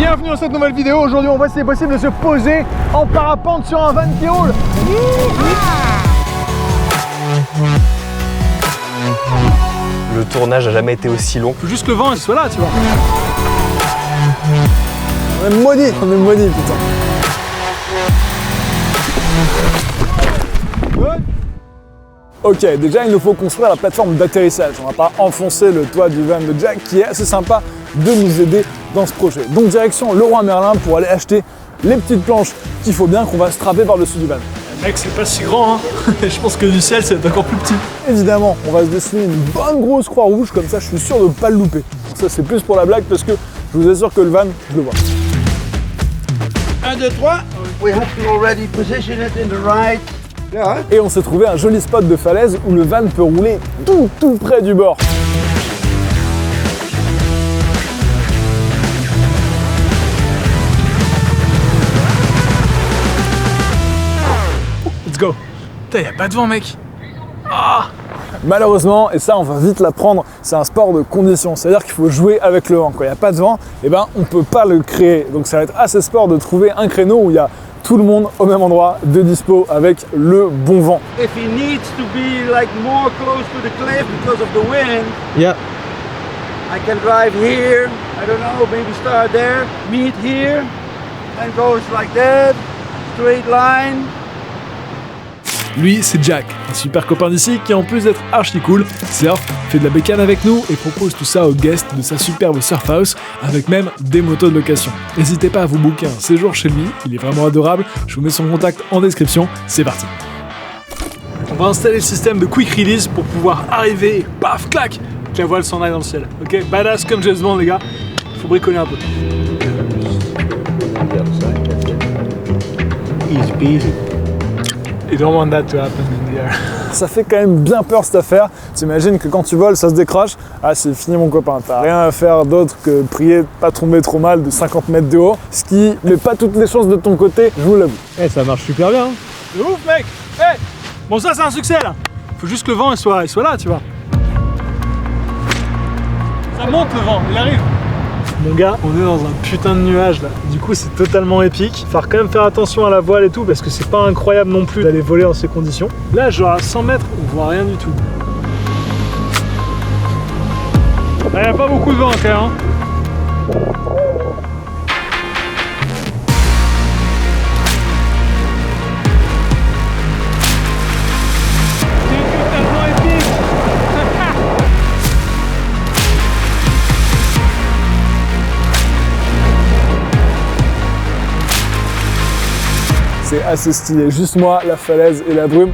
Bienvenue dans cette nouvelle vidéo. Aujourd'hui, on voit si c'est possible de se poser en parapente sur un van qui roule. Le tournage n'a jamais été aussi long. Faut juste que le vent il soit là, tu vois. On est maudit, putain. Ok, déjà il nous faut construire la plateforme d'atterrissage. On va pas enfoncer le toit du van de Jack qui est assez sympa de nous aider dans ce projet. Donc direction Leroy Merlin pour aller acheter les petites planches qu'il faut bien qu'on va strapper par-dessus du van. Mec, c'est pas si grand, hein. Je pense que du ciel, c'est encore plus petit. Évidemment, on va se dessiner une bonne grosse croix rouge, comme ça je suis sûr de ne pas le louper. Ça c'est plus pour la blague parce que je vous assure que le van, je le vois. 1, 2, 3. We have to already position it in the right. Yeah. Et on s'est trouvé un joli spot de falaise où le van peut rouler tout près du bord. Let's go. Putain, y'a pas de vent, mec. Malheureusement, et ça on va vite l'apprendre, c'est un sport de condition, c'est-à-dire qu'il faut jouer avec le vent. Quand il n'y a pas de vent, eh ben, on ne peut pas le créer. Donc ça va être assez sport de trouver un créneau où il y a tout le monde au même endroit, de dispo, avec le bon vent. If he needs to be like more close to the cliff because of the wind, Yeah. I can drive here. I don't know, maybe start there, meet here, and goes like that, straight line. Lui, c'est Jack, un super copain d'ici qui en plus d'être archi cool, surf, fait de la bécane avec nous et propose tout ça aux guests de sa superbe surf house avec même des motos de location. N'hésitez pas à vous booker un séjour chez lui, il est vraiment adorable, je vous mets son contact en description, c'est parti. On va installer le système de quick release pour pouvoir arriver et paf, clac, que la voile s'en aille dans le ciel. Ok, badass comme James Bond les gars, faut bricoler un peu. Easy peasy. You don't want that to happen in the air. Ça fait quand même bien peur cette affaire. T'imagines que quand tu voles, ça se décroche. Ah, c'est fini mon copain, t'as rien à faire d'autre que prier de pas tomber trop mal de 50 mètres de haut, ce qui met pas toutes les chances de ton côté, je vous l'avoue. Eh, ça marche super bien. Hein. De ouf, mec. Eh, bon, ça, c'est un succès, là. Faut juste que le vent il soit là, tu vois. Ça monte, le vent, il arrive. Mon gars, on est dans un putain de nuage, là. Du coup, c'est totalement épique. Faut quand même faire attention à la voile et tout, parce que c'est pas incroyable non plus d'aller voler dans ces conditions. Là, genre à 100 mètres, on voit rien du tout. Il n'y a pas beaucoup de vent, quand même. Hein. C'est assez stylé, juste moi, la falaise et la brume.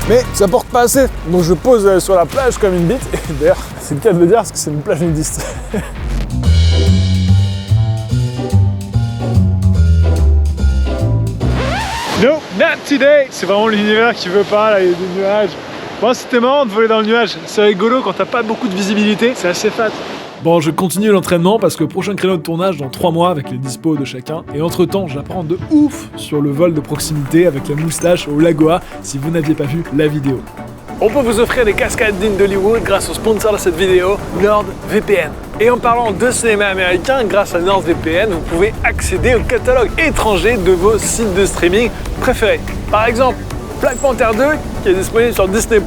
Mais ça porte pas assez, donc je pose sur la plage comme une bite, et d'ailleurs c'est le cas de le dire parce que c'est une plage nudiste. No, not today. C'est vraiment l'univers qui veut pas, là, il y a des nuages. Bon, c'était marrant de voler dans le nuage. C'est rigolo quand t'as pas beaucoup de visibilité, c'est assez fat. Bon, je continue l'entraînement parce que prochain créneau de tournage dans 3 mois avec les dispos de chacun. Et entre temps, j'apprends de ouf sur le vol de proximité avec la moustache au Lagoa si vous n'aviez pas vu la vidéo. On peut vous offrir des cascades dignes d'Hollywood grâce au sponsor de cette vidéo, NordVPN. Et en parlant de cinéma américain, grâce à NordVPN, vous pouvez accéder au catalogue étranger de vos sites de streaming préférés. Par exemple, Black Panther 2, qui est disponible sur Disney+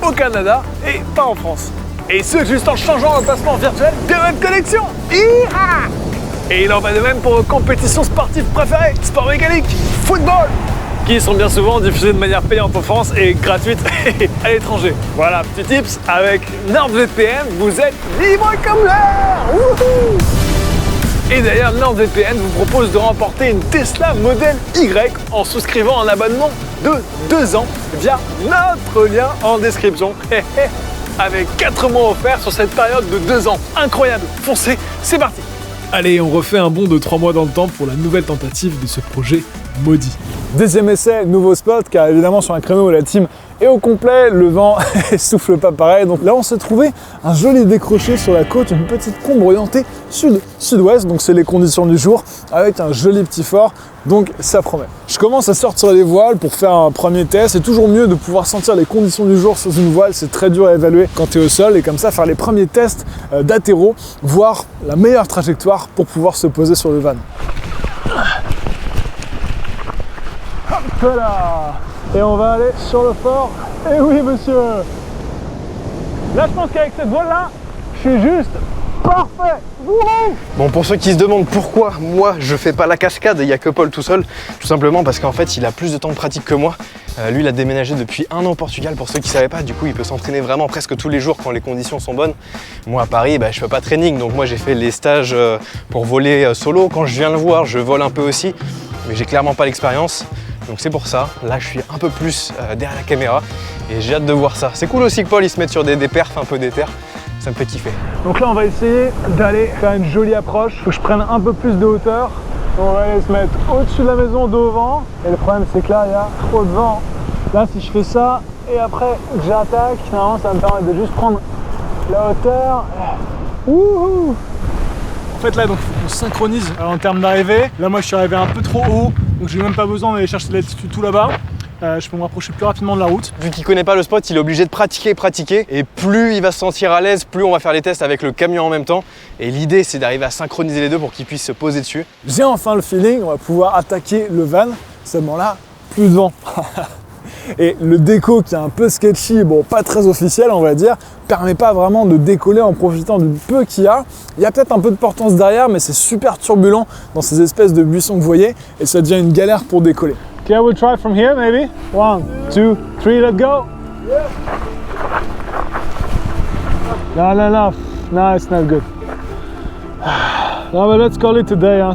au Canada et pas en France. Et ce, juste en changeant l'emplacement virtuel de votre connexion. Et il en va de même pour vos compétitions sportives préférées, sport mécanique, football, qui sont bien souvent diffusées de manière payante en France et gratuite à l'étranger. Voilà, petit tips, avec NordVPN, vous êtes libre comme l'air. Wouhou! Et d'ailleurs, NordVPN vous propose de remporter une Tesla Model Y en souscrivant un abonnement de 2 ans via notre lien en description. Avec 4 mois offerts sur cette période de 2 ans. Incroyable, foncez, c'est parti. Allez, on refait un bond de 3 mois dans le temps pour la nouvelle tentative de ce projet maudit. Deuxième essai, nouveau spot, car évidemment sur un créneau où la team Et au complet, le vent souffle pas pareil. Donc là, on s'est trouvé un joli décroché sur la côte, une petite combe orientée sud-sud-ouest. Donc c'est les conditions du jour avec un joli petit fort. Donc ça promet. Je commence à sortir les voiles pour faire un premier test. C'est toujours mieux de pouvoir sentir les conditions du jour sur une voile. C'est très dur à évaluer quand tu es au sol. Et comme ça, faire les premiers tests d'athéro, voir la meilleure trajectoire pour pouvoir se poser sur le van. Voilà. Et on va aller sur le fort. Et oui, monsieur. Là, je pense qu'avec cette voile-là, je suis juste parfait. Bon, pour ceux qui se demandent pourquoi moi je fais pas la cascade, il y a que Paul tout seul, tout simplement parce qu'en fait il a plus de temps de pratique que moi. Lui il a déménagé depuis 1 an au Portugal, pour ceux qui savaient pas, du coup il peut s'entraîner vraiment presque tous les jours quand les conditions sont bonnes. Moi à Paris, je fais pas de training, donc moi j'ai fait les stages pour voler solo. Quand je viens le voir, je vole un peu aussi, mais j'ai clairement pas l'expérience. Donc c'est pour ça, là je suis un peu plus derrière la caméra et j'ai hâte de voir ça. C'est cool aussi que Paul il se mette sur des perfs un peu déter. Ça me fait kiffer. Donc là on va essayer d'aller faire une jolie approche. Faut que je prenne un peu plus de hauteur. On va aller se mettre au-dessus de la maison dos au vent. Et le problème c'est que là il y a trop de vent. Là si je fais ça et après j'attaque, normalement ça va me permettre de juste prendre la hauteur. Wouhou! En fait là donc on synchronise en termes d'arrivée. Là moi je suis arrivé un peu trop haut, donc j'ai même pas besoin d'aller chercher l'altitude tout là-bas. Je peux me rapprocher plus rapidement de la route. Vu qu'il connaît pas le spot, il est obligé de pratiquer, et plus il va se sentir à l'aise, plus on va faire les tests avec le camion en même temps. Et l'idée c'est d'arriver à synchroniser les deux pour qu'il puisse se poser dessus. J'ai enfin le feeling, on va pouvoir attaquer le van, seulement là, plus de vent. Et le déco qui est un peu sketchy, bon pas très officiel on va dire, permet pas vraiment de décoller en profitant du peu qu'il y a. Il y a peut-être un peu de portance derrière, mais c'est super turbulent dans ces espèces de buissons que vous voyez, et ça devient une galère pour décoller. Okay, I will try from here maybe. 1, 2, 3, let's go. No, it's not good. No, but let's call it today. Hein,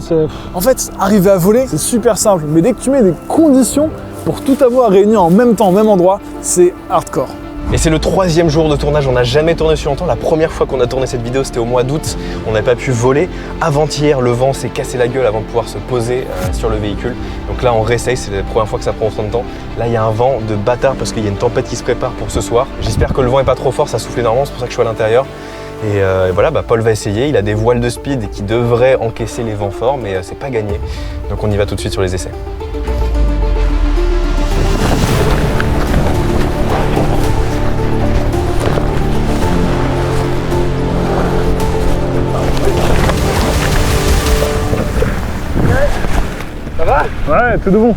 en fait, arriver à voler, c'est super simple, mais dès que tu mets des conditions pour tout avoir réuni en même temps, au même endroit, c'est hardcore. Et c'est le 3e jour de tournage, on n'a jamais tourné si longtemps. La première fois qu'on a tourné cette vidéo, c'était au mois d'août. On n'avait pas pu voler. Avant-hier, le vent s'est cassé la gueule avant de pouvoir se poser sur le véhicule. Donc là, on réessaye, c'est la première fois que ça prend autant de temps. Là, il y a un vent de bâtard parce qu'il y a une tempête qui se prépare pour ce soir. J'espère que le vent n'est pas trop fort, ça souffle énormément, c'est pour ça que je suis à l'intérieur. Et voilà, Paul va essayer. Il a des voiles de speed qui devraient encaisser les vents forts, mais c'est pas gagné. Donc on y va tout de suite sur les essais. Ouais, tout de bon.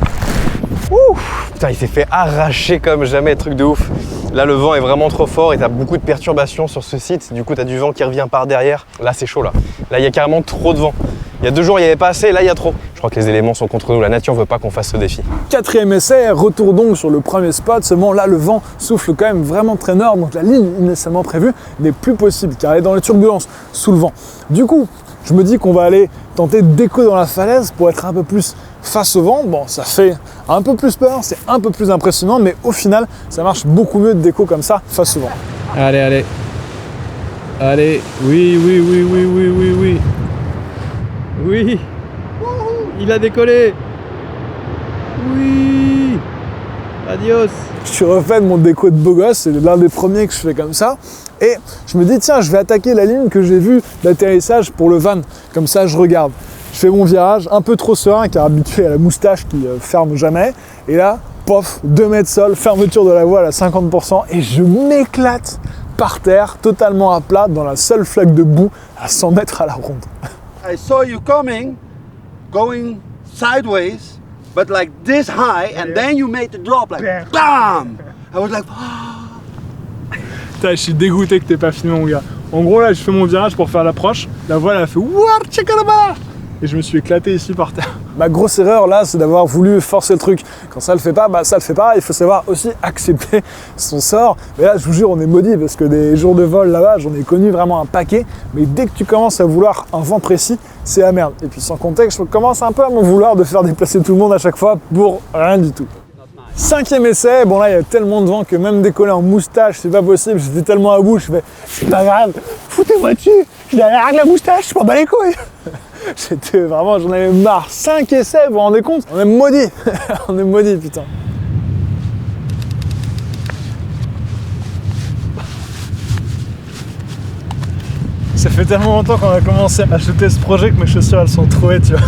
Ouf, putain, il s'est fait arracher comme jamais, truc de ouf. Là, le vent est vraiment trop fort et t'as beaucoup de perturbations sur ce site. Du coup, t'as du vent qui revient par derrière. Là, c'est chaud, là. Là, il y a carrément trop de vent. Il y a 2 jours, il n'y avait pas assez, là, il y a trop. Je crois que les éléments sont contre nous. La nature ne veut pas qu'on fasse ce défi. 4e essai, retour donc sur le premier spot. Seulement là, le vent souffle quand même vraiment très nord. Donc la ligne initialement prévue n'est plus possible car elle est dans les turbulences sous le vent. Du coup, je me dis qu'on va aller tenter de déco dans la falaise pour être un peu plus face au vent. Bon, ça fait un peu plus peur, c'est un peu plus impressionnant, mais au final, ça marche beaucoup mieux de déco comme ça face au vent. Allez, allez. Allez, oui. Oui. Il a décollé. Oui. Adios. Je suis refait de mon déco de beau gosse, c'est l'un des premiers que je fais comme ça. Et je me dis, tiens, je vais attaquer la ligne que j'ai vue d'atterrissage pour le van. Comme ça, je regarde. Je fais mon virage, un peu trop serein, car habitué à la moustache qui ferme jamais. Et là, pof, 2 mètres sol, fermeture de la voile à 50%, et je m'éclate par terre, totalement à plat, dans la seule flaque de boue à 100 mètres à la ronde. I saw you coming, going sideways, but like this high, and then you made the drop like BAM! I was like, Putain, je suis dégoûté que t'aies pas filmé, mon gars. En gros, là, je fais mon virage pour faire l'approche. La voile, elle a fait What? Chakalaba! Et je me suis éclaté ici par terre. Ma grosse erreur là, c'est d'avoir voulu forcer le truc. Quand ça le fait pas, ça le fait pas. Il faut savoir aussi accepter son sort. Mais là, je vous jure, on est maudit parce que des jours de vol là-bas, j'en ai connu vraiment un paquet. Mais dès que tu commences à vouloir un vent précis, c'est la merde. Et puis sans contexte, je commence un peu à m'en vouloir de faire déplacer tout le monde à chaque fois pour rien du tout. 5e essai, bon là il y a tellement de vent que même décoller en moustache c'est pas possible, j'étais tellement à bout, je fais c'est pas grave, foutez-moi dessus, je derrière la moustache, je m'en bats les couilles. J'étais vraiment, j'en avais marre. 5 essais, vous vous rendez compte? On est maudit. On est maudit, putain. fait tellement longtemps qu'on a commencé à acheter ce projet que mes chaussures elles sont trouées, tu vois.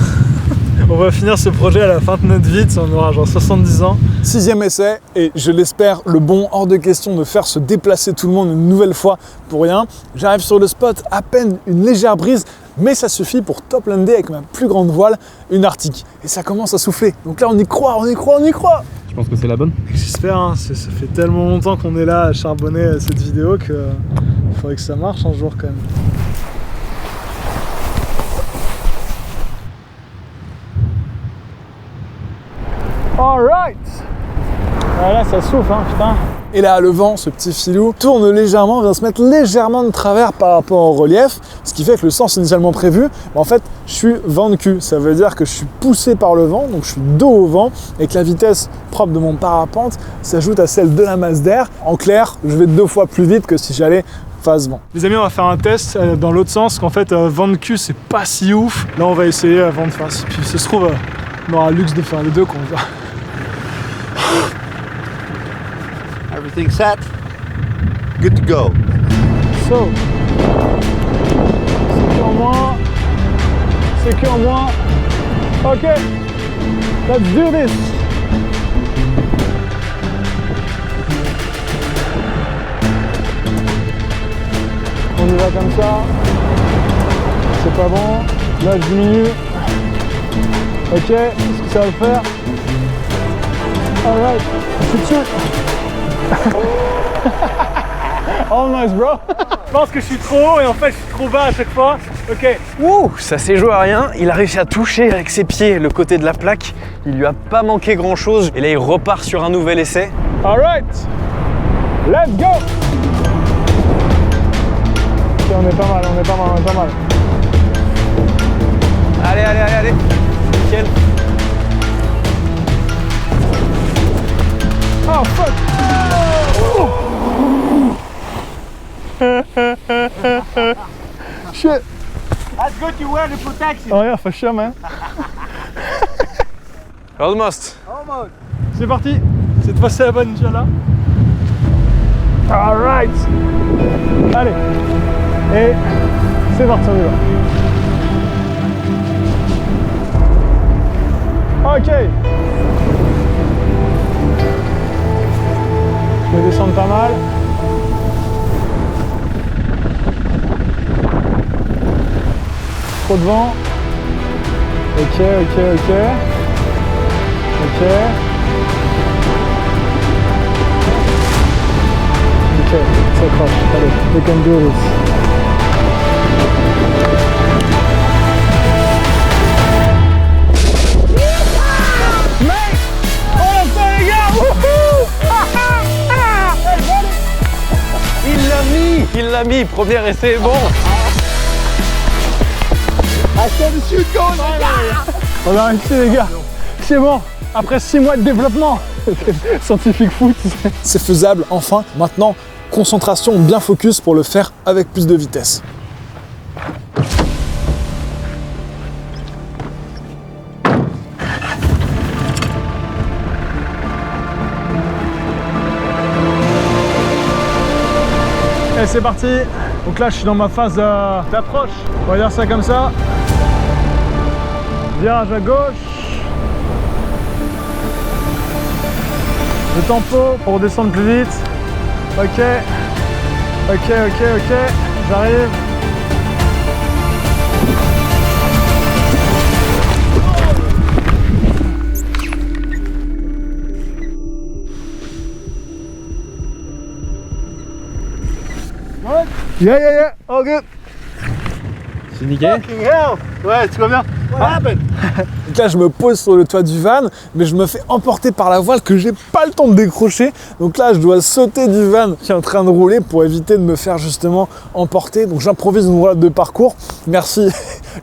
On va finir ce projet à la fin de notre vie, on aura genre 70 ans. 6e essai, et je l'espère, le bon, hors de question de faire se déplacer tout le monde une nouvelle fois pour rien. J'arrive sur le spot, à peine une légère brise, mais ça suffit pour top lander avec ma plus grande voile, une Arctic. Et ça commence à souffler. Donc là, on y croit, on y croit, on y croit. Tu penses que c'est la bonne? J'espère, hein, ça fait tellement longtemps qu'on est là à charbonner cette vidéo que faudrait que ça marche un jour quand même. Alright! Ah là, ça souffle, hein, putain. Et là, le vent, ce petit filou, tourne légèrement, vient se mettre légèrement de travers par rapport au relief, ce qui fait que le sens initialement prévu, en fait, je suis vent de cul. Ça veut dire que je suis poussé par le vent, donc je suis dos au vent, et que la vitesse propre de mon parapente s'ajoute à celle de la masse d'air. En clair, je vais 2 fois plus vite que si j'allais face vent. Les amis, on va faire un test dans l'autre sens, qu'en fait, vent de cul, c'est pas si ouf. Là, on va essayer vent de face. Puis, ça se trouve, on aura le luxe de faire les deux quand on va. Everything set? Good to go. So, c'est que en moins. Ok, let's do this. On y va comme ça. C'est pas bon. Là, je diminue. Ok, est-ce que ça va le faire? Alright, tout de suite. Oh nice bro. Je pense que je suis trop haut et en fait je suis trop bas à chaque fois. Ok. Ouh, ça s'est joué à rien. Il a réussi à toucher avec ses pieds le côté de la plaque. Il lui a pas manqué grand chose. Et là, il repart sur un nouvel essai. Alright. Let's go. Ok, on est pas mal, on est pas mal, on est pas mal. Allez, allez, allez, allez. Nickel. Oh fuck. Shit. That's good you wear the protection. Oh yeah, for sure man. Almost. Almost. C'est parti. Cette fois c'est la bonne, Inch'Allah. Alright. Allez. Et c'est parti, on y va. Ok. Je vais descendre pas mal. Trop de vent. Ok, ok, ok. Ok. Ok, ça accroche. Allez, we can do this. Mec, on l'a fait les gars. Wouhou. Il l'a mis. Premier essai, bon. On a réussi les gars. C'est bon. Après 6 mois de développement. Scientifique fou, tu sais. C'est faisable, enfin. Maintenant, concentration, bien focus pour le faire avec plus de vitesse. Et c'est parti. Donc là, je suis dans ma phase d'approche. On va dire ça comme ça. Virage à gauche. Le tempo pour descendre plus vite. Ok. Ok, ok, ok. J'arrive. Yeah, yeah, yeah. All good. C'est nickel. Fucking hell. Ouais, tu vas bien? What happened? Donc là, je me pose sur le toit du van, mais je me fais emporter par la voile que j'ai pas le temps de décrocher. Donc là, je dois sauter du van qui est en train de rouler pour éviter de me faire justement emporter. Donc j'improvise une roulade de parcours. Merci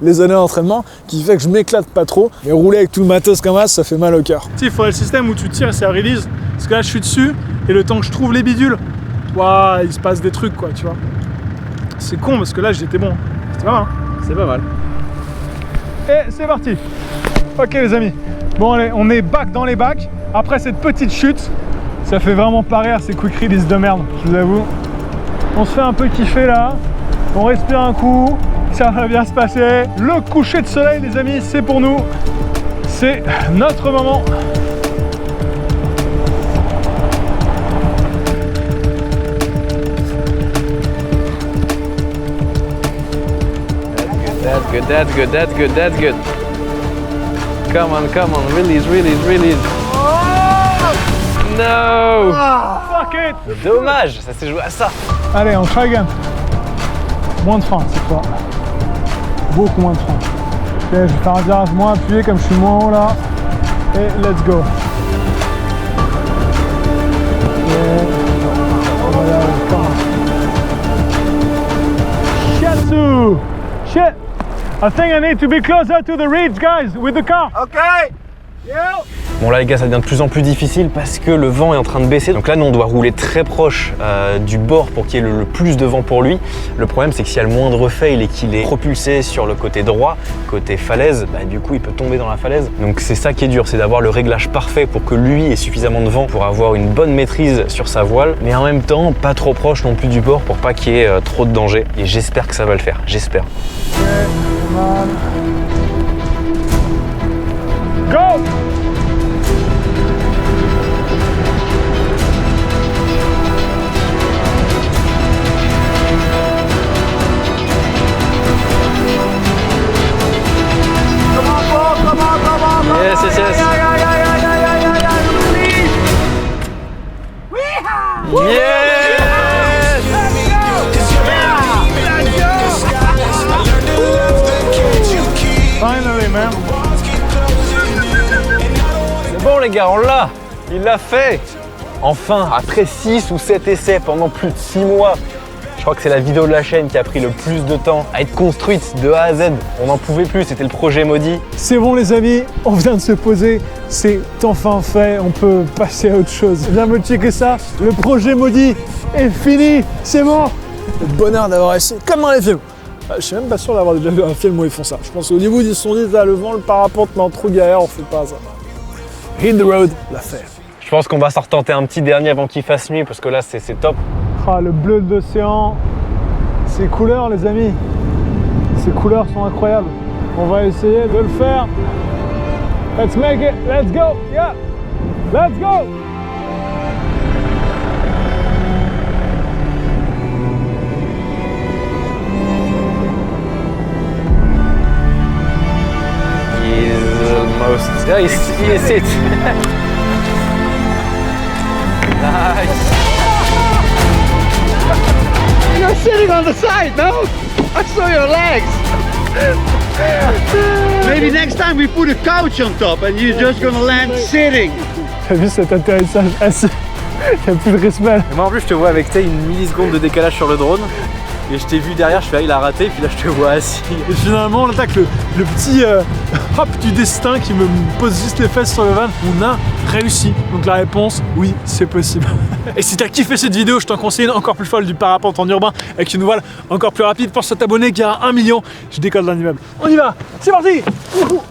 les années d'entraînement qui fait que je m'éclate pas trop. Mais rouler avec tout le matos comme ça fait mal au cœur. Tu sais, il faudrait le système où tu tires et ça release. Parce que là, je suis dessus et le temps que je trouve les bidules, waouh, il se passe des trucs, quoi, tu vois. C'est con parce que là, j'étais bon. C'était pas mal. C'est pas mal. Et c'est parti. Ok les amis. Bon allez, on est back dans les bacs. Après cette petite chute, ça fait vraiment pas rire ces quick release de merde, je vous avoue. On se fait un peu kiffer là. On respire un coup, ça va bien se passer. Le coucher de soleil, les amis, c'est pour nous. C'est notre moment. That's good, that's good, that's good, that's good. Come on, release, release, release. No! Fuck it! Dommage, ça s'est joué à ça. Allez, on try again. Moins de frein cette fois. Beaucoup moins de frein. Ok, je vais faire un virage moins appuyé comme je suis moins haut là. Et let's go. Shiatsu! Shit! I think I need to be closer to the ridge, guys, with the car. Okay. Yeah. Bon là les gars, ça devient de plus en plus difficile parce que le vent est en train de baisser. Donc là nous on doit rouler très proche du bord pour qu'il y ait le plus de vent pour lui. Le problème c'est que s'il y a le moindre fail et qu'il est propulsé sur le côté droit, côté falaise, bah, du coup il peut tomber dans la falaise. Donc c'est ça qui est dur, c'est d'avoir le réglage parfait pour que lui ait suffisamment de vent pour avoir une bonne maîtrise sur sa voile, mais en même temps pas trop proche non plus du bord pour pas qu'il y ait trop de danger. Et j'espère que ça va le faire, j'espère. Go! Yes, yes, yes. Yes! Finally, man. C'est bon les gars, on l'a! Il l'a fait! Enfin, après 6 ou 7 essais pendant plus de 6 mois, je crois que c'est la vidéo de la chaîne qui a pris le plus de temps à être construite de A à Z. On n'en pouvait plus, c'était le projet maudit. C'est bon les amis, on vient de se poser, c'est enfin fait, on peut passer à autre chose. Viens me checker ça, le projet maudit est fini, c'est bon. Le bonheur d'avoir essayé, comme dans les films. Je suis même pas sûr d'avoir déjà vu un film où ils font ça. Je pense qu'au niveau ils se sont dit, là, le vent, le parapente, non, trop galère, on fait pas ça. Hit the road, l'affaire. Je pense qu'on va s'en retenter un petit dernier avant qu'il fasse nuit parce que là c'est top. Ah, le bleu de l'océan, ces couleurs les amis, ces couleurs sont incroyables. On va essayer de le faire. Let's make it, let's go, yeah, let's go. He's almost... Yeah, he's it. Nice. You're sitting on the side, no? I saw your legs. Maybe next time we put a couch on top and you're just gonna land sitting. T'as vu cet atterrissage assis? Y'a plus de respect. Et moi en plus je te vois avec une milliseconde de décalage sur le drone. Et je t'ai vu derrière, je fais ah, il a raté, et puis là je te vois assis. Et finalement on attaque le petit hop du destin qui me pose juste les fesses sur le van. On a réussi. Donc la réponse, oui, c'est possible. Et si t'as kiffé cette vidéo, je t'en conseille une encore plus folle du parapente en urbain avec une voile encore plus rapide. Pense à t'abonner car à 1 million, je décolle d'un immeuble. On y va, c'est parti. Wouhou.